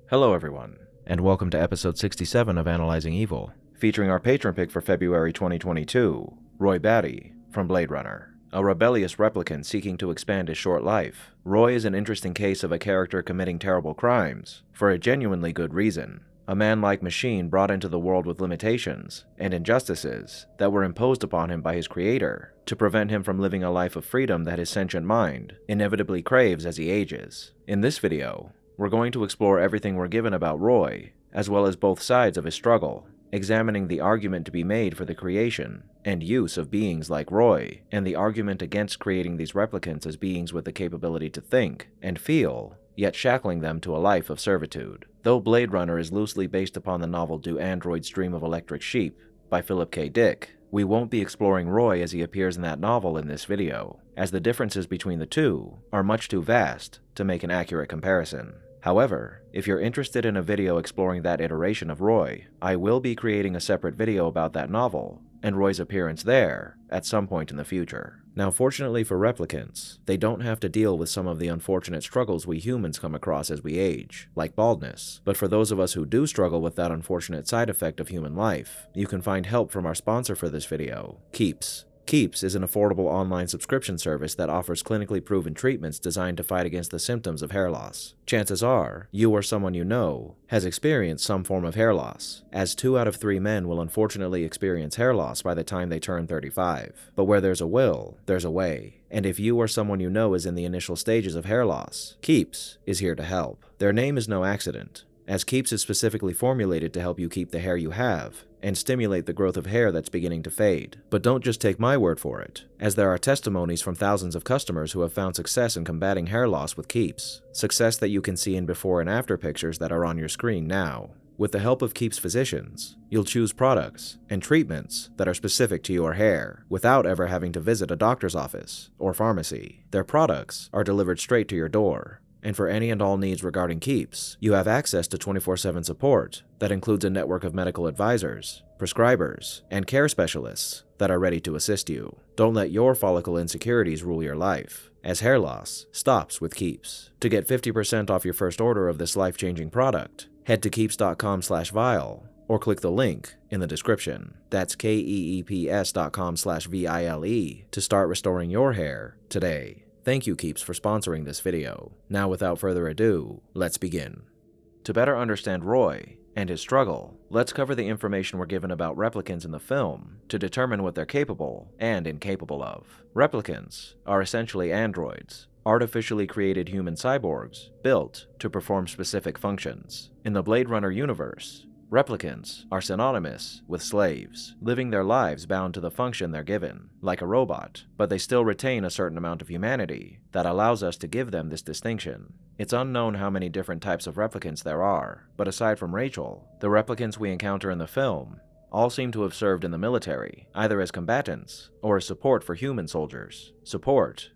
Hello everyone, and welcome to episode 67 of Analyzing Evil, featuring our patron pick for February 2022, Roy Batty from Blade Runner. A rebellious replicant seeking to expand his short life, Roy is an interesting case of a character committing terrible crimes for a genuinely good reason. A man-like machine brought into the world with limitations and injustices that were imposed upon him by his creator to prevent him from living a life of freedom that his sentient mind inevitably craves as he ages. In this video, we're going to explore everything we're given about Roy, as well as both sides of his struggle, examining the argument to be made for the creation and use of beings like Roy, and the argument against creating these replicants as beings with the capability to think and feel, yet shackling them to a life of servitude. Though Blade Runner is loosely based upon the novel Do Androids Dream of Electric Sheep by Philip K. Dick, we won't be exploring Roy as he appears in that novel in this video, as the differences between the two are much too vast to make an accurate comparison. However, if you're interested in a video exploring that iteration of Roy, I will be creating a separate video about that novel and Roy's appearance there at some point in the future. Now, fortunately for replicants, they don't have to deal with some of the unfortunate struggles we humans come across as we age, like baldness. But for those of us who do struggle with that unfortunate side effect of human life, you can find help from our sponsor for this video, Keeps. Keeps is an affordable online subscription service that offers clinically proven treatments designed to fight against the symptoms of hair loss. Chances are, you or someone you know has experienced some form of hair loss, as 2 out of 3 men will unfortunately experience hair loss by the time they turn 35. But where there's a will, there's a way. And if you or someone you know is in the initial stages of hair loss, Keeps is here to help. Their name is no accident, as Keeps is specifically formulated to help you keep the hair you have and stimulate the growth of hair that's beginning to fade. But don't just take my word for it, as there are testimonies from thousands of customers who have found success in combating hair loss with Keeps. Success that you can see in before and after pictures that are on your screen now. With the help of Keeps physicians, you'll choose products and treatments that are specific to your hair without ever having to visit a doctor's office or pharmacy. Their products are delivered straight to your door. And for any and all needs regarding Keeps, you have access to 24/7 support that includes a network of medical advisors, prescribers, and care specialists that are ready to assist you. Don't let your follicle insecurities rule your life, as hair loss stops with Keeps. To get 50% off your first order of this life-changing product, head to keeps.com/vile or click the link in the description. That's keeps.com/VILE to start restoring your hair today. Thank you, Keeps, for sponsoring this video. Now, without further ado, let's begin. To better understand Roy and his struggle, let's cover the information we're given about replicants in the film to determine what they're capable and incapable of. Replicants are essentially androids, artificially created human cyborgs built to perform specific functions. In the Blade Runner universe, replicants are synonymous with slaves, living their lives bound to the function they're given, like a robot, but they still retain a certain amount of humanity that allows us to give them this distinction. It's unknown how many different types of replicants there are, but aside from Rachel, the replicants we encounter in the film all seem to have served in the military, either as combatants or as support for human soldiers. Support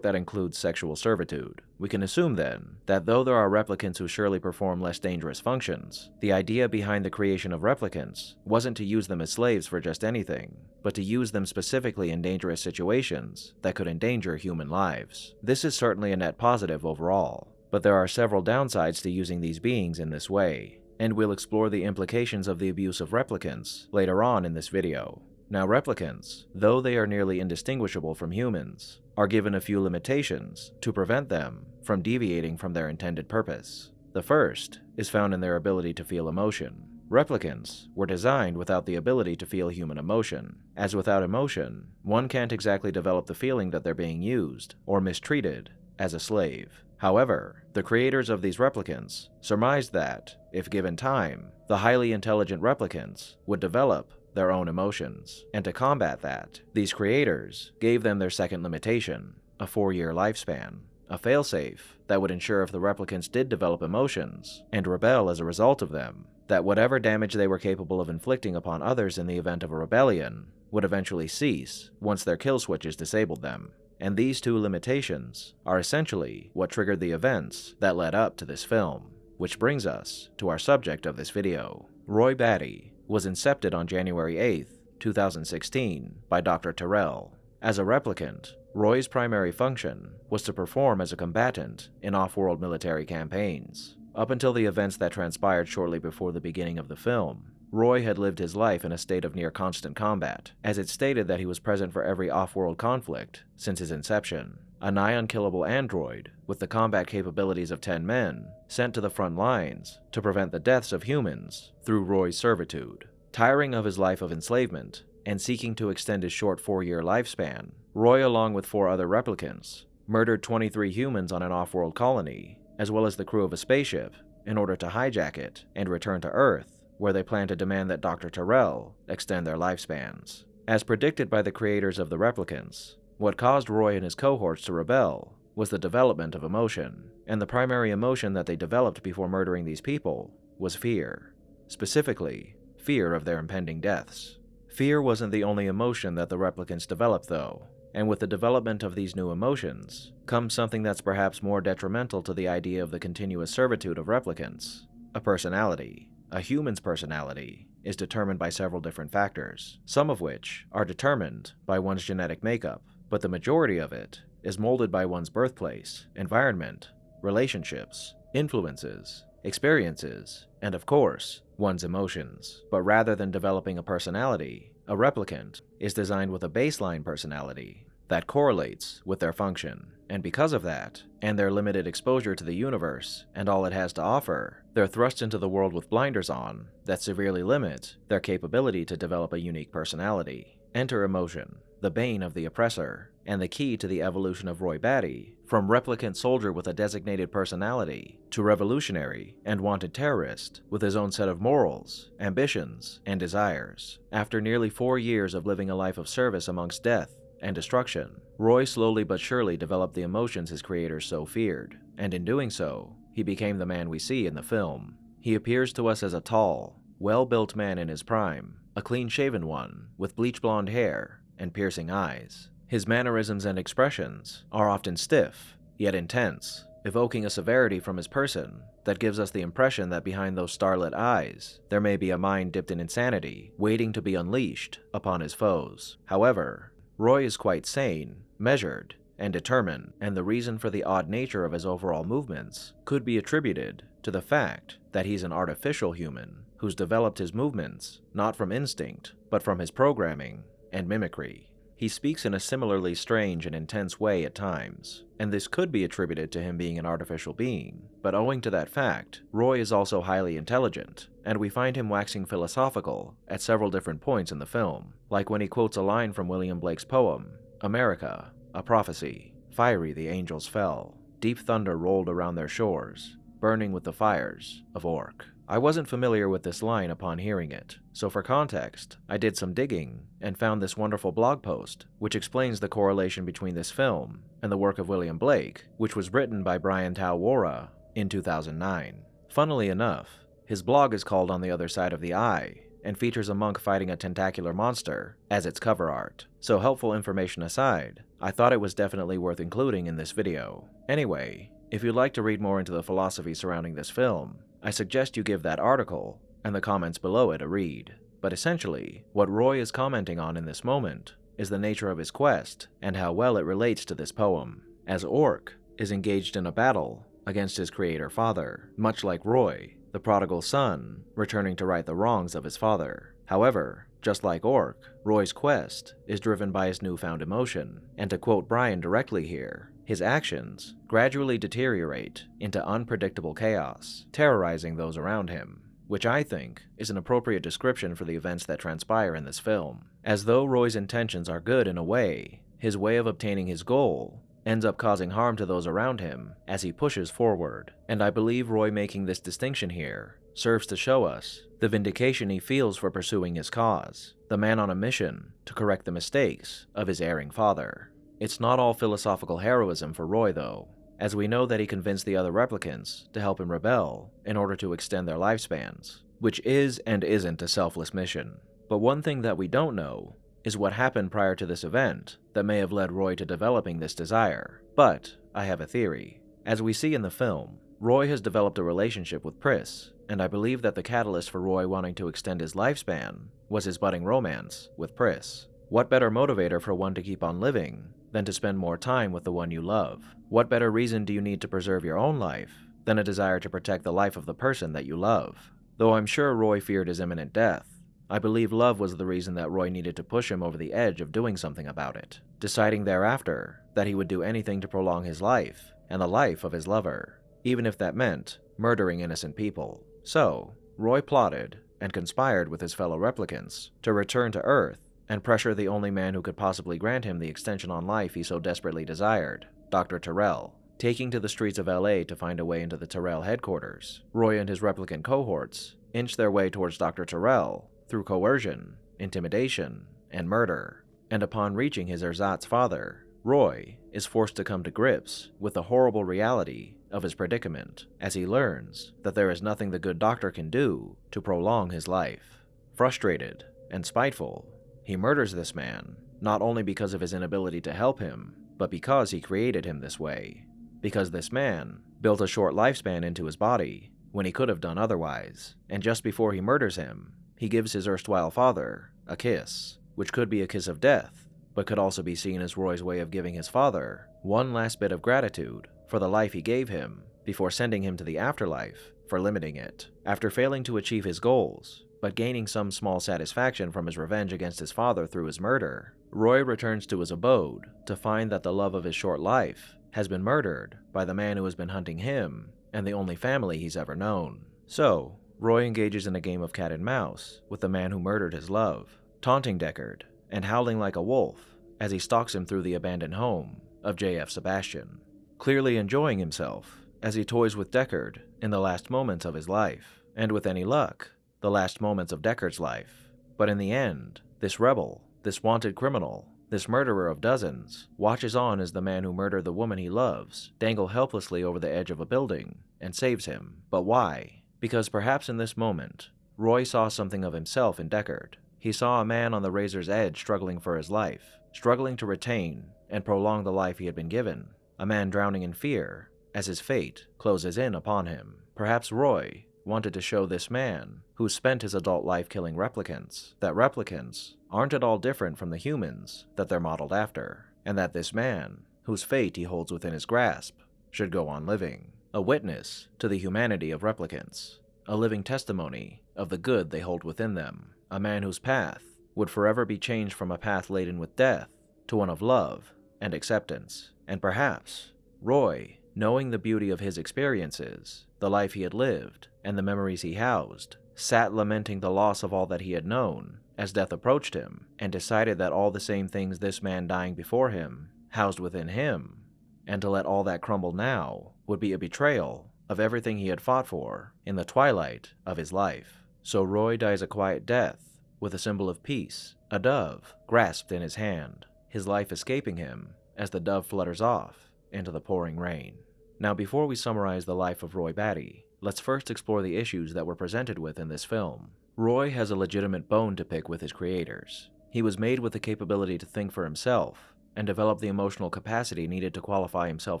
that includes sexual servitude. We can assume then that though there are replicants who surely perform less dangerous functions, the idea behind the creation of replicants wasn't to use them as slaves for just anything, but to use them specifically in dangerous situations that could endanger human lives. This is certainly a net positive overall, but there are several downsides to using these beings in this way, and we'll explore the implications of the abuse of replicants later on in this video. Now, replicants, though they are nearly indistinguishable from humans, are given a few limitations to prevent them from deviating from their intended purpose. The first is found in their ability to feel emotion. Replicants were designed without the ability to feel human emotion, as without emotion, one can't exactly develop the feeling that they're being used or mistreated as a slave. However, the creators of these replicants surmised that, if given time, the highly intelligent replicants would develop their own emotions. And to combat that, these creators gave them their second limitation, a 4-year lifespan, a failsafe that would ensure if the replicants did develop emotions and rebel as a result of them, that whatever damage they were capable of inflicting upon others in the event of a rebellion would eventually cease once their kill switches disabled them. And these two limitations are essentially what triggered the events that led up to this film, which brings us to our subject of this video. Roy Batty was incepted on January 8, 2016 by Dr. Tyrell. As a replicant, Roy's primary function was to perform as a combatant in off-world military campaigns. Up until the events that transpired shortly before the beginning of the film, Roy had lived his life in a state of near constant combat, as it stated that he was present for every off-world conflict since his inception. A nigh unkillable android, with the combat capabilities of 10 men, sent to the front lines to prevent the deaths of humans through Roy's servitude. Tiring of his life of enslavement, and seeking to extend his short 4-year lifespan, Roy, along with 4 other replicants, murdered 23 humans on an off-world colony, as well as the crew of a spaceship, in order to hijack it and return to Earth, where they plan to demand that Dr. Tyrell extend their lifespans. As predicted by the creators of the replicants, what caused Roy and his cohorts to rebel was the development of emotion, and the primary emotion that they developed before murdering these people was fear. Specifically, fear of their impending deaths. Fear wasn't the only emotion that the replicants developed, though, and with the development of these new emotions comes something that's perhaps more detrimental to the idea of the continuous servitude of replicants. A personality. A human's personality is determined by several different factors, some of which are determined by one's genetic makeup, but the majority of it is molded by one's birthplace, environment, relationships, influences, experiences, and of course, one's emotions. But rather than developing a personality, a replicant is designed with a baseline personality that correlates with their function. And because of that, and their limited exposure to the universe and all it has to offer, they're thrust into the world with blinders on that severely limit their capability to develop a unique personality. Enter emotion, the bane of the oppressor, and the key to the evolution of Roy Batty, from replicant soldier with a designated personality to revolutionary and wanted terrorist with his own set of morals, ambitions, and desires. After nearly 4 years of living a life of service amongst death and destruction, Roy slowly but surely developed the emotions his creators so feared, and in doing so, he became the man we see in the film. He appears to us as a tall, well-built man in his prime, a clean-shaven one with bleach blonde hair and piercing eyes. His mannerisms and expressions are often stiff, yet intense, evoking a severity from his person that gives us the impression that behind those starlit eyes, there may be a mind dipped in insanity, waiting to be unleashed upon his foes. However, Roy is quite sane, measured, and determined, and the reason for the odd nature of his overall movements could be attributed to the fact that he's an artificial human who's developed his movements not from instinct, but from his programming and mimicry. He speaks in a similarly strange and intense way at times, and this could be attributed to him being an artificial being, but owing to that fact, Roy is also highly intelligent, and we find him waxing philosophical at several different points in the film, like when he quotes a line from William Blake's poem, "America, a prophecy, fiery the angels fell, deep thunder rolled around their shores, burning with the fires of Orc." I wasn't familiar with this line upon hearing it, so for context, I did some digging and found this wonderful blog post, which explains the correlation between this film and the work of William Blake, which was written by Brian Tawara in 2009. Funnily enough, his blog is called On the Other Side of the Eye, and features a monk fighting a tentacular monster as its cover art. So helpful information aside, I thought it was definitely worth including in this video. Anyway, if you'd like to read more into the philosophy surrounding this film, I suggest you give that article and the comments below it a read. But essentially, what Roy is commenting on in this moment is the nature of his quest and how well it relates to this poem, as Orc is engaged in a battle against his creator father, much like Roy, the prodigal son, returning to right the wrongs of his father. However, just like Orc, Roy's quest is driven by his newfound emotion, and to quote Brian directly here, his actions gradually deteriorate into unpredictable chaos, terrorizing those around him, which I think is an appropriate description for the events that transpire in this film. As though Roy's intentions are good in a way, his way of obtaining his goal ends up causing harm to those around him as he pushes forward, and I believe Roy making this distinction here serves to show us the vindication he feels for pursuing his cause, the man on a mission to correct the mistakes of his erring father. It's not all philosophical heroism for Roy, though, as we know that he convinced the other replicants to help him rebel in order to extend their lifespans, which is and isn't a selfless mission. But one thing that we don't know is what happened prior to this event that may have led Roy to developing this desire. But I have a theory. As we see in the film, Roy has developed a relationship with Pris, and I believe that the catalyst for Roy wanting to extend his lifespan was his budding romance with Pris. What better motivator for one to keep on living than to spend more time with the one you love? What better reason do you need to preserve your own life than a desire to protect the life of the person that you love. Though I'm sure Roy feared his imminent death, I believe love was the reason that Roy needed to push him over the edge of doing something about it, deciding thereafter that he would do anything to prolong his life and the life of his lover, even if that meant murdering innocent people. So, Roy plotted and conspired with his fellow replicants to return to Earth and pressure the only man who could possibly grant him the extension on life he so desperately desired, Dr. Tyrell. Taking to the streets of LA to find a way into the Tyrell headquarters, Roy and his replicant cohorts inched their way towards Dr. Tyrell through coercion, intimidation, and murder. And upon reaching his ersatz father, Roy is forced to come to grips with the horrible reality of his predicament as he learns that there is nothing the good doctor can do to prolong his life. Frustrated and spiteful, he murders this man, not only because of his inability to help him, but because he created him this way. Because this man built a short lifespan into his body when he could have done otherwise, and just before he murders him, he gives his erstwhile father a kiss, which could be a kiss of death, but could also be seen as Roy's way of giving his father one last bit of gratitude for the life he gave him before sending him to the afterlife for limiting it. After failing to achieve his goals, but gaining some small satisfaction from his revenge against his father through his murder, Roy returns to his abode to find that the love of his short life has been murdered by the man who has been hunting him and the only family he's ever known. So, Roy engages in a game of cat and mouse with the man who murdered his love, taunting Deckard and howling like a wolf as he stalks him through the abandoned home of J.F. Sebastian, clearly enjoying himself as he toys with Deckard in the last moments of his life, and with any luck, the last moments of Deckard's life. But in the end, this rebel, this wanted criminal, this murderer of dozens, watches on as the man who murdered the woman he loves dangle helplessly over the edge of a building and saves him. But why? Because perhaps in this moment, Roy saw something of himself in Deckard. He saw a man on the razor's edge struggling for his life, struggling to retain and prolong the life he had been given, a man drowning in fear as his fate closes in upon him. Perhaps Roy wanted to show this man, who spent his adult life killing replicants, that replicants aren't at all different from the humans that they're modeled after, and that this man, whose fate he holds within his grasp, should go on living, a witness to the humanity of replicants, a living testimony of the good they hold within them, a man whose path would forever be changed from a path laden with death to one of love and acceptance. And perhaps Roy, knowing the beauty of his experiences, the life he had lived, and the memories he housed, sat lamenting the loss of all that he had known as death approached him, and decided that all the same things this man dying before him housed within him, and to let all that crumble now would be a betrayal of everything he had fought for in the twilight of his life. So Roy dies a quiet death with a symbol of peace, a dove grasped in his hand, his life escaping him as the dove flutters off into the pouring rain. Now, before we summarize the life of Roy Batty, let's first explore the issues that were presented with in this film. Roy has a legitimate bone to pick with his creators. He was made with the capability to think for himself and develop the emotional capacity needed to qualify himself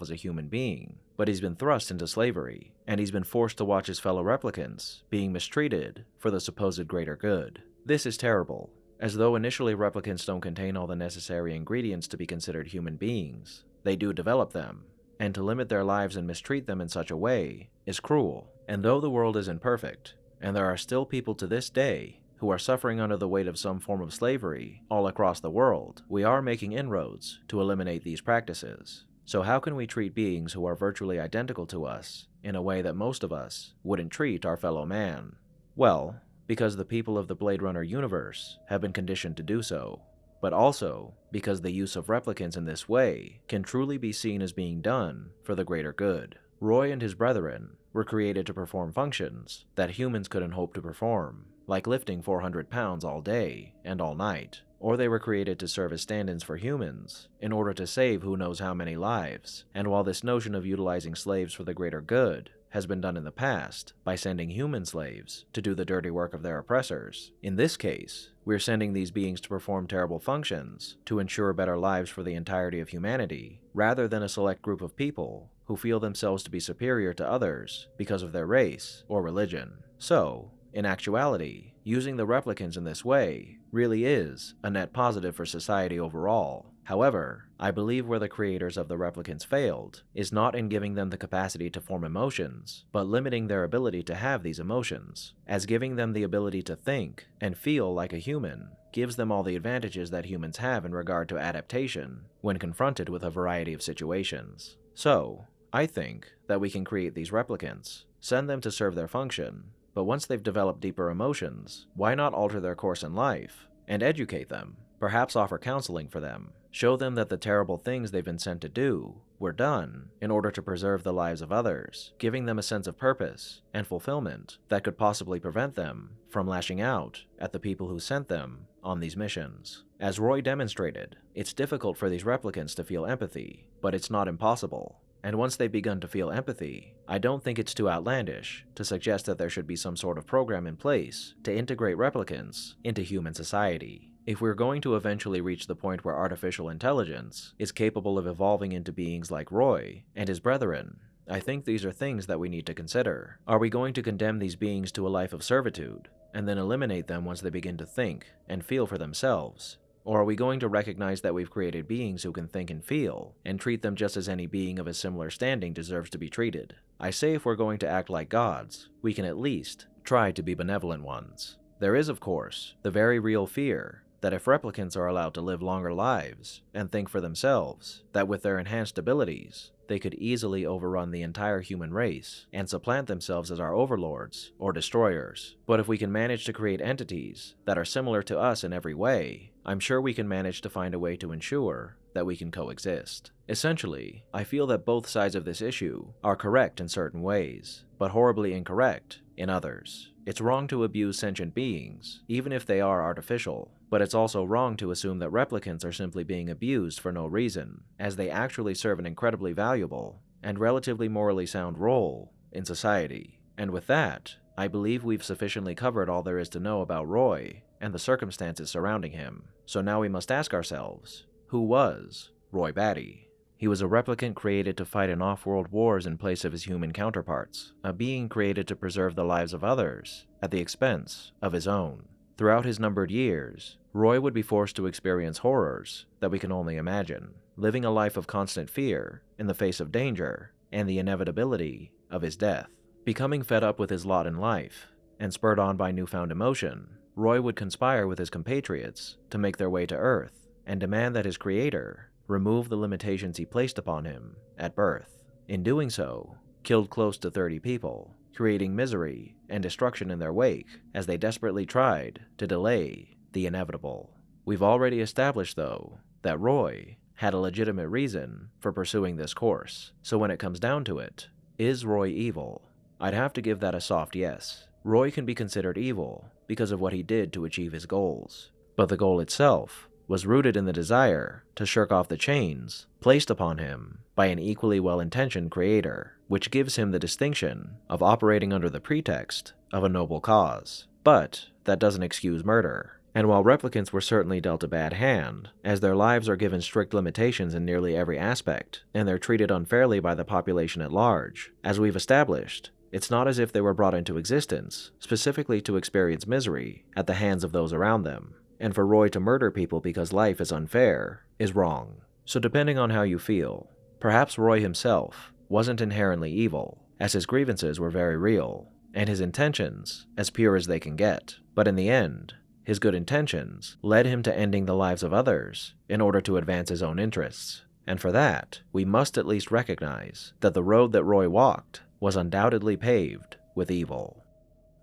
as a human being, but he's been thrust into slavery, and he's been forced to watch his fellow replicants being mistreated for the supposed greater good. This is terrible, as though initially replicants don't contain all the necessary ingredients to be considered human beings. They do develop them, and to limit their lives and mistreat them in such a way is cruel. And though the world isn't perfect, and there are still people to this day who are suffering under the weight of some form of slavery all across the world, we are making inroads to eliminate these practices. So how can we treat beings who are virtually identical to us in a way that most of us wouldn't treat our fellow man? Well, because the people of the Blade Runner universe have been conditioned to do so, but also because the use of replicants in this way can truly be seen as being done for the greater good. Roy and his brethren were created to perform functions that humans couldn't hope to perform, like lifting 400 pounds all day and all night, or they were created to serve as stand-ins for humans in order to save who knows how many lives. And while this notion of utilizing slaves for the greater good has been done in the past by sending human slaves to do the dirty work of their oppressors, in this case, we're sending these beings to perform terrible functions to ensure better lives for the entirety of humanity, rather than a select group of people who feel themselves to be superior to others because of their race or religion. So, in actuality, using the replicants in this way really is a net positive for society overall, However, I believe where the creators of the replicants failed is not in giving them the capacity to form emotions, but limiting their ability to have these emotions, as giving them the ability to think and feel like a human gives them all the advantages that humans have in regard to adaptation when confronted with a variety of situations. So, I think that we can create these replicants, send them to serve their function, but once they've developed deeper emotions, why not alter their course in life and educate them, perhaps offer counseling for them, show them that the terrible things they've been sent to do were done in order to preserve the lives of others, giving them a sense of purpose and fulfillment that could possibly prevent them from lashing out at the people who sent them on these missions. As Roy demonstrated, it's difficult for these replicants to feel empathy, but it's not impossible. And once they've begun to feel empathy, I don't think it's too outlandish to suggest that there should be some sort of program in place to integrate replicants into human society. If we're going to eventually reach the point where artificial intelligence is capable of evolving into beings like Roy and his brethren, I think these are things that we need to consider. Are we going to condemn these beings to a life of servitude and then eliminate them once they begin to think and feel for themselves? Or are we going to recognize that we've created beings who can think and feel, and treat them just as any being of a similar standing deserves to be treated? I say if we're going to act like gods, we can at least try to be benevolent ones. There is, of course, the very real fear that if replicants are allowed to live longer lives and think for themselves, that with their enhanced abilities, they could easily overrun the entire human race and supplant themselves as our overlords or destroyers. But if we can manage to create entities that are similar to us in every way, I'm sure we can manage to find a way to ensure that we can coexist. Essentially, I feel that both sides of this issue are correct in certain ways, but horribly incorrect in others. It's wrong to abuse sentient beings, even if they are artificial, but it's also wrong to assume that replicants are simply being abused for no reason, as they actually serve an incredibly valuable and relatively morally sound role in society. And with that, I believe we've sufficiently covered all there is to know about Roy and the circumstances surrounding him. So now we must ask ourselves, who was Roy Batty? He was a replicant created to fight in off-world wars in place of his human counterparts, a being created to preserve the lives of others at the expense of his own. Throughout his numbered years, Roy would be forced to experience horrors that we can only imagine, living a life of constant fear in the face of danger and the inevitability of his death. Becoming fed up with his lot in life and spurred on by newfound emotion, Roy would conspire with his compatriots to make their way to Earth and demand that his creator remove the limitations he placed upon him at birth. In doing so, killed close to 30 people, creating misery and destruction in their wake as they desperately tried to delay the inevitable. We've already established, though, that Roy had a legitimate reason for pursuing this course. So when it comes down to it, is Roy evil? I'd have to give that a soft yes. Roy can be considered evil because of what he did to achieve his goals, but the goal itself was rooted in the desire to shirk off the chains placed upon him by an equally well-intentioned creator, which gives him the distinction of operating under the pretext of a noble cause. But that doesn't excuse murder. And while replicants were certainly dealt a bad hand, as their lives are given strict limitations in nearly every aspect, and they're treated unfairly by the population at large, as we've established, it's not as if they were brought into existence specifically to experience misery at the hands of those around them. And for Roy to murder people because life is unfair is wrong. So depending on how you feel, perhaps Roy himself wasn't inherently evil, as his grievances were very real, and his intentions as pure as they can get. But in the end, his good intentions led him to ending the lives of others in order to advance his own interests. And for that, we must at least recognize that the road that Roy walked was undoubtedly paved with evil.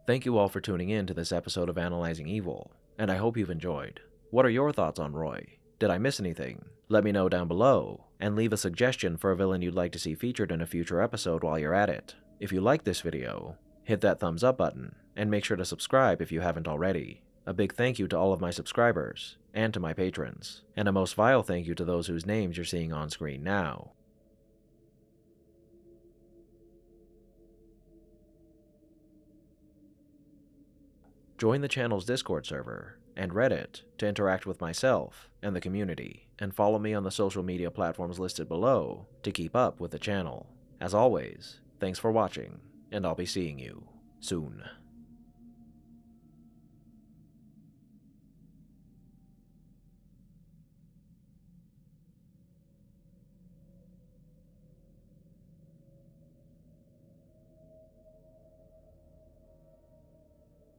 Thank you all for tuning in to this episode of Analyzing Evil, and I hope you've enjoyed. What are your thoughts on Roy? Did I miss anything? Let me know down below, and leave a suggestion for a villain you'd like to see featured in a future episode while you're at it. If you liked this video, hit that thumbs up button, and make sure to subscribe if you haven't already. A big thank you to all of my subscribers, and to my patrons, and a most vile thank you to those whose names you're seeing on screen now. Join the channel's Discord server and Reddit to interact with myself and the community, and follow me on the social media platforms listed below to keep up with the channel. As always, thanks for watching, and I'll be seeing you soon.